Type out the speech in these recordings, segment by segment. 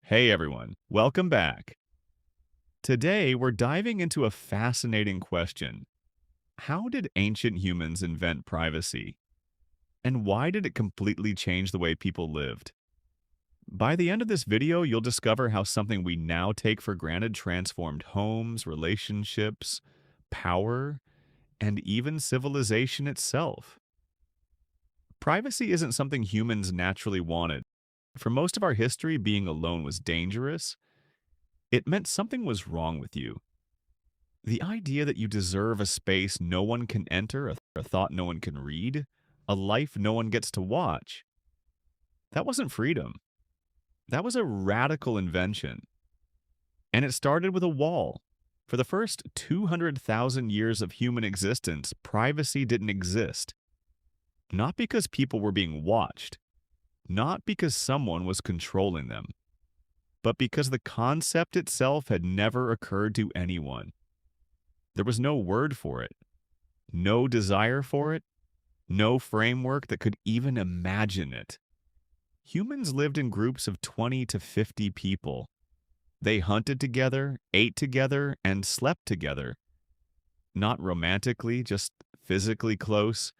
Hey everyone, welcome back. Today we're diving into a fascinating question. How did ancient humans invent privacy? And why did it completely change the way people lived? By the end of this video, you'll discover how something we now take for granted transformed homes, relationships, power, and even civilization itself. Privacy isn't something humans naturally wanted. For most of our history, being alone was dangerous. It meant something was wrong with you. The idea that you deserve a space no one can enter, a thought no one can read, a life no one gets to watch, that wasn't freedom. That was a radical invention. And it started with a wall. For the first 200,000 years of human existence, privacy didn't exist. Not because people were being watched, not because someone was controlling them, but because the concept itself had never occurred to anyone. There was no word for it, no desire for it, no framework that could even imagine it. Humans lived in groups of 20 to 50 people. They hunted together, ate together, and slept together. Not romantically, just physically close,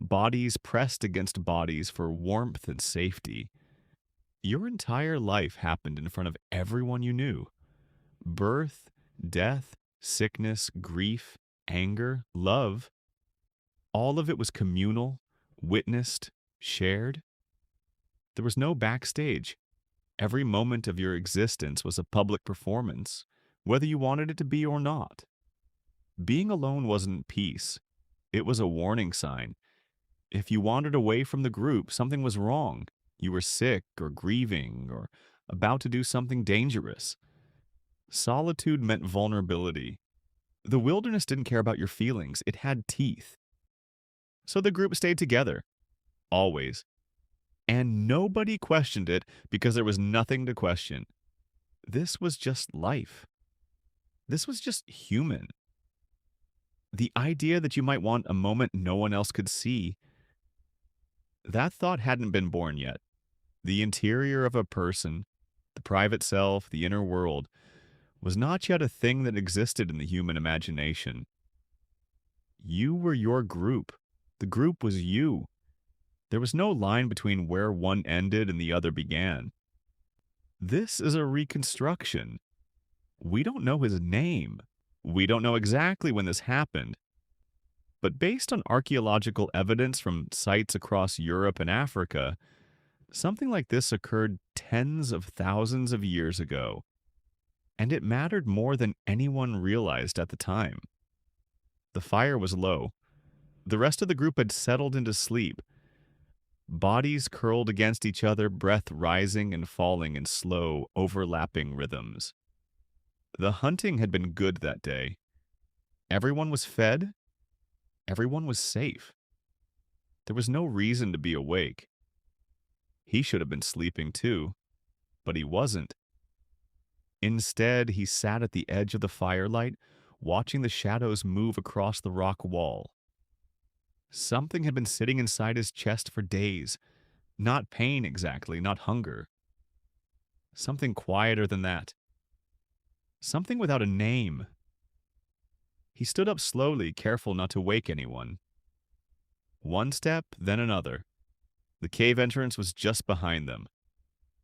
bodies pressed against bodies for warmth and safety. Your entire life happened in front of everyone you knew. Birth, death, sickness, grief, anger, love. All of it was communal, witnessed, shared. There was no backstage. Every moment of your existence was a public performance, whether you wanted it to be or not. Being alone wasn't peace. It was a warning sign. If you wandered away from the group, something was wrong. You were sick or grieving or about to do something dangerous. Solitude meant vulnerability. The wilderness didn't care about your feelings. It had teeth. So the group stayed together. Always. And nobody questioned it because there was nothing to question. This was just life. This was just human. The idea that you might want a moment no one else could see, that thought hadn't been born yet. The interior of a person, the private self, the inner world, was not yet a thing that existed in the human imagination. You were your group. The group was you. There was no line between where one ended and the other began. This is a reconstruction. We don't know his name. We don't know exactly when this happened. But based on archaeological evidence from sites across Europe and Africa, something like this occurred tens of thousands of years ago. And it mattered more than anyone realized at the time. The fire was low. The rest of the group had settled into sleep. Bodies curled against each other, breath rising and falling in slow, overlapping rhythms. The hunting had been good that day. Everyone was fed. Everyone was safe. There was no reason to be awake. He should have been sleeping too, but he wasn't. Instead, he sat at the edge of the firelight, watching the shadows move across the rock wall. Something had been sitting inside his chest for days. Not pain exactly, not hunger. Something quieter than that. Something without a name. He stood up slowly, careful not to wake anyone. One step, then another. The cave entrance was just behind them.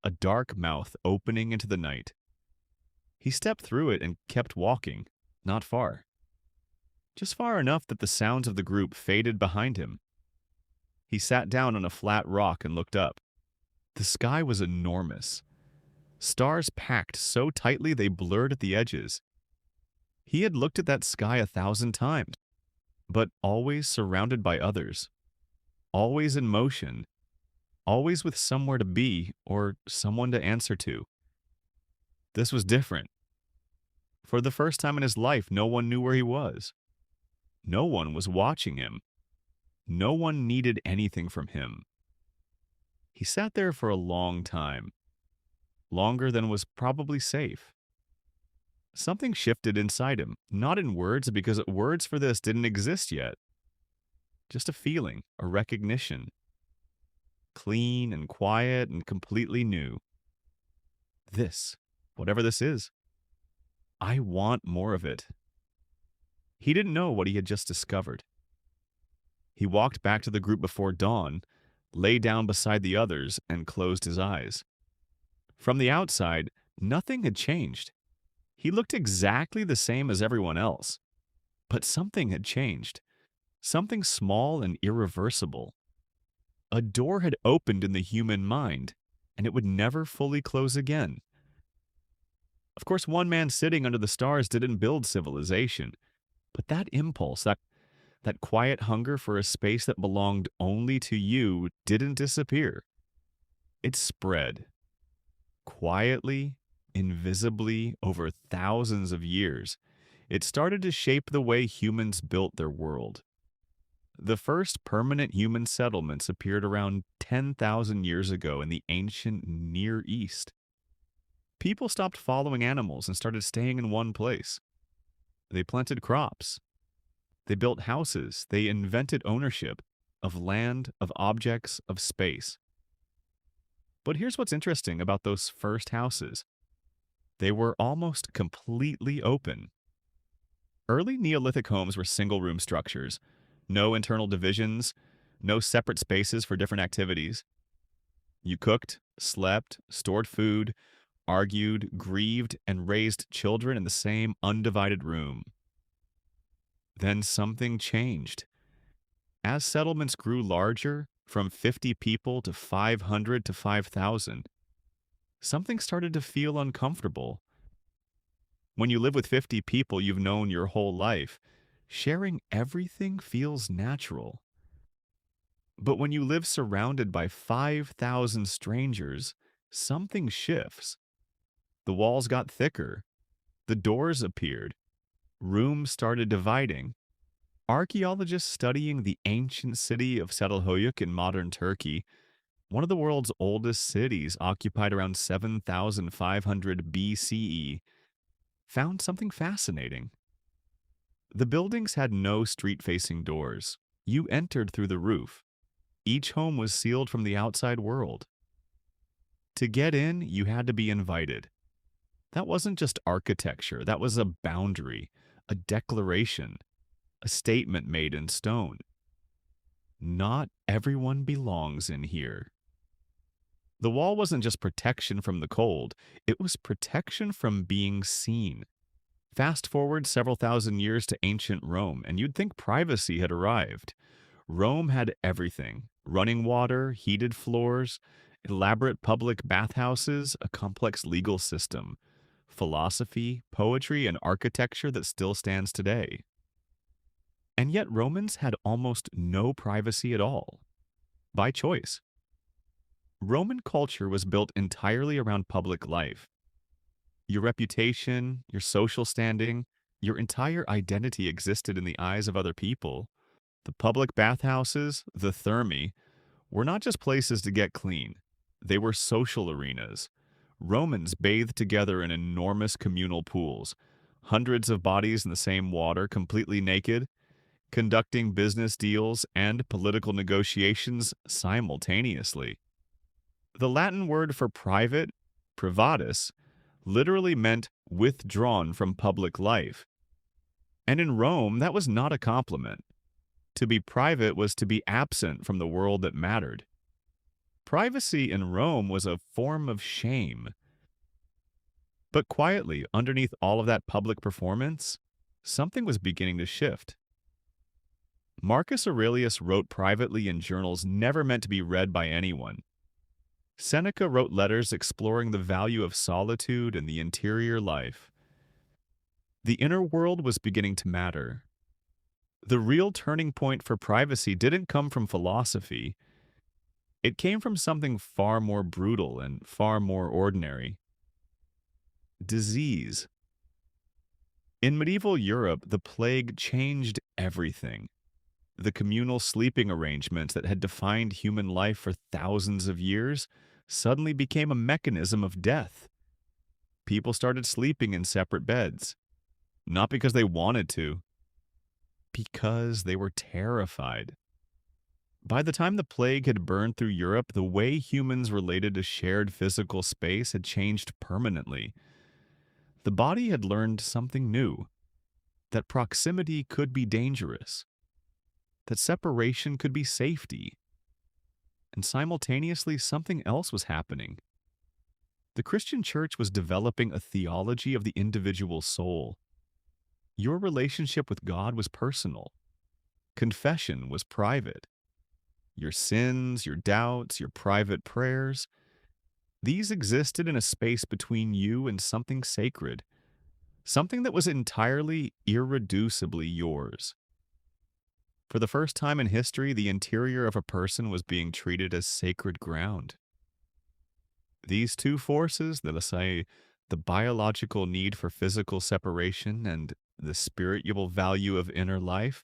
A dark mouth opening into the night. He stepped through it and kept walking, not far. Just far enough that the sounds of the group faded behind him. He sat down on a flat rock and looked up. The sky was enormous. Stars packed so tightly they blurred at the edges. He had looked at that sky 1,000 times, but always surrounded by others. Always in motion. Always with somewhere to be or someone to answer to. This was different. For the first time in his life, no one knew where he was. No one was watching him. No one needed anything from him. He sat there for a long time. Longer than was probably safe. Something shifted inside him, not in words because words for this didn't exist yet. Just a feeling, a recognition. Clean and quiet and completely new. This, whatever this is, I want more of it. He didn't know what he had just discovered. He walked back to the group before dawn, lay down beside the others, and closed his eyes. From the outside, nothing had changed. He looked exactly the same as everyone else. But something had changed. Something small and irreversible. A door had opened in the human mind, and it would never fully close again. Of course, one man sitting under the stars didn't build civilization, but that impulse, that quiet hunger for a space that belonged only to you didn't disappear. It spread. Quietly, invisibly, over thousands of years, it started to shape the way humans built their world. The first permanent human settlements appeared around 10,000 years ago in the ancient Near East. People stopped following animals and started staying in one place. They planted crops. They built houses. They invented ownership of land, of objects, of space. But here's what's interesting about those first houses. They were almost completely open. Early Neolithic homes were single-room structures. No internal divisions, no separate spaces for different activities. You cooked, slept, stored food, argued, grieved, and raised children in the same undivided room. Then something changed. As settlements grew larger, from 50 people to 500 to 5,000, something started to feel uncomfortable. When you live with 50 people you've known your whole life, sharing everything feels natural. But when you live surrounded by 5,000 strangers, something shifts. The walls got thicker. The doors appeared. Rooms started dividing. Archaeologists studying the ancient city of Çatalhöyük in modern Turkey, one of the world's oldest cities occupied around 7,500 BCE, found something fascinating. The buildings had no street-facing doors. You entered through the roof. Each home was sealed from the outside world. To get in, you had to be invited. That wasn't just architecture, that was a boundary, a declaration, a statement made in stone. Not everyone belongs in here. The wall wasn't just protection from the cold, it was protection from being seen. Fast forward several thousand years to ancient Rome, and you'd think privacy had arrived. Rome had everything: running water, heated floors, elaborate public bathhouses, a complex legal system, philosophy, poetry, and architecture that still stands today. And yet Romans had almost no privacy at all. By choice. Roman culture was built entirely around public life. Your reputation, your social standing, your entire identity existed in the eyes of other people. The public bathhouses, the thermae, were not just places to get clean. They were social arenas. Romans bathed together in enormous communal pools, hundreds of bodies in the same water, completely naked, conducting business deals and political negotiations simultaneously. The Latin word for private, privatus, literally meant withdrawn from public life. And in Rome, that was not a compliment. To be private was to be absent from the world that mattered. Privacy in Rome was a form of shame. But quietly, underneath all of that public performance, something was beginning to shift. Marcus Aurelius wrote privately in journals never meant to be read by anyone. Seneca wrote letters exploring the value of solitude and the interior life. The inner world was beginning to matter. The real turning point for privacy didn't come from philosophy. It came from something far more brutal and far more ordinary. Disease. In medieval Europe, the plague changed everything. The communal sleeping arrangements that had defined human life for thousands of years suddenly became a mechanism of death. People started sleeping in separate beds, not because they wanted to, because they were terrified. By the time the plague had burned through Europe, the way humans related to shared physical space had changed permanently. The body had learned something new, that proximity could be dangerous, that separation could be safety, and simultaneously something else was happening. The Christian church was developing a theology of the individual soul. Your relationship with God was personal. Confession was private. Your sins, your doubts, your private prayers, these existed in a space between you and something sacred, something that was entirely, irreducibly yours. For the first time in history, the interior of a person was being treated as sacred ground. These two forces, let us say, the biological need for physical separation and the spiritual value of inner life,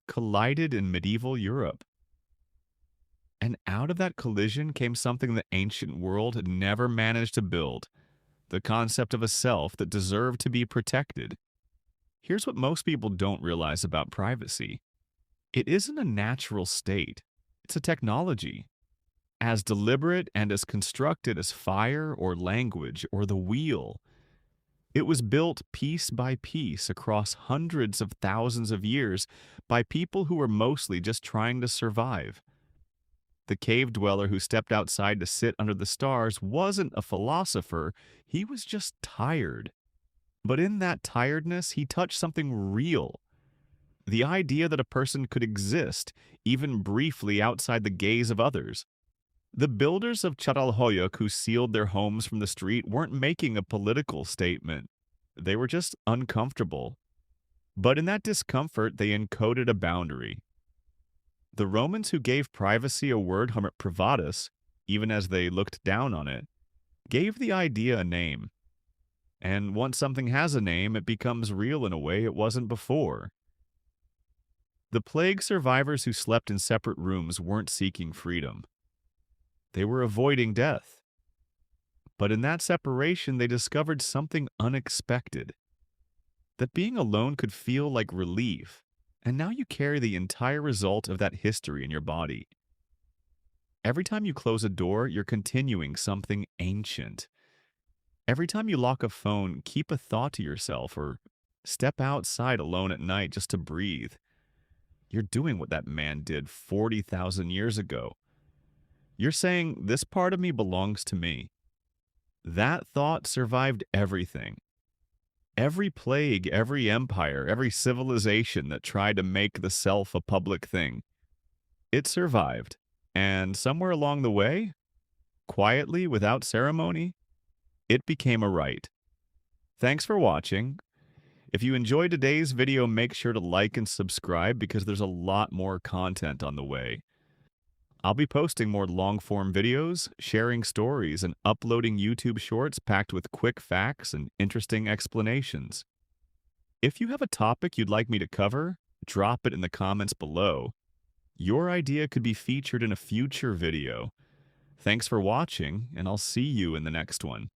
collided in medieval Europe. And out of that collision came something the ancient world had never managed to build, the concept of a self that deserved to be protected. Here's what most people don't realize about privacy. It isn't a natural state. It's a technology. As deliberate and as constructed as fire or language or the wheel, it was built piece by piece across hundreds of thousands of years by people who were mostly just trying to survive. The cave dweller who stepped outside to sit under the stars wasn't a philosopher, he was just tired. But in that tiredness, he touched something real. The idea that a person could exist, even briefly outside the gaze of others. The builders of Çatalhöyük who sealed their homes from the street weren't making a political statement. They were just uncomfortable. But in that discomfort, they encoded a boundary. The Romans who gave privacy a word privatus, even as they looked down on it, gave the idea a name. And once something has a name, it becomes real in a way it wasn't before. The plague survivors who slept in separate rooms weren't seeking freedom. They were avoiding death. But in that separation, they discovered something unexpected. That being alone could feel like relief, and now you carry the entire result of that history in your body. Every time you close a door, you're continuing something ancient. Every time you lock a phone, keep a thought to yourself or step outside alone at night just to breathe. You're doing what that man did 40,000 years ago. You're saying, this part of me belongs to me. That thought survived everything. Every plague, every empire, every civilization that tried to make the self a public thing. It survived. And somewhere along the way, quietly, without ceremony, it became a right. Thanks for watching. If you enjoyed today's video, make sure to like and subscribe because there's a lot more content on the way. I'll be posting more long-form videos, sharing stories, and uploading YouTube shorts packed with quick facts and interesting explanations. If you have a topic you'd like me to cover, drop it in the comments below. Your idea could be featured in a future video. Thanks for watching, and I'll see you in the next one.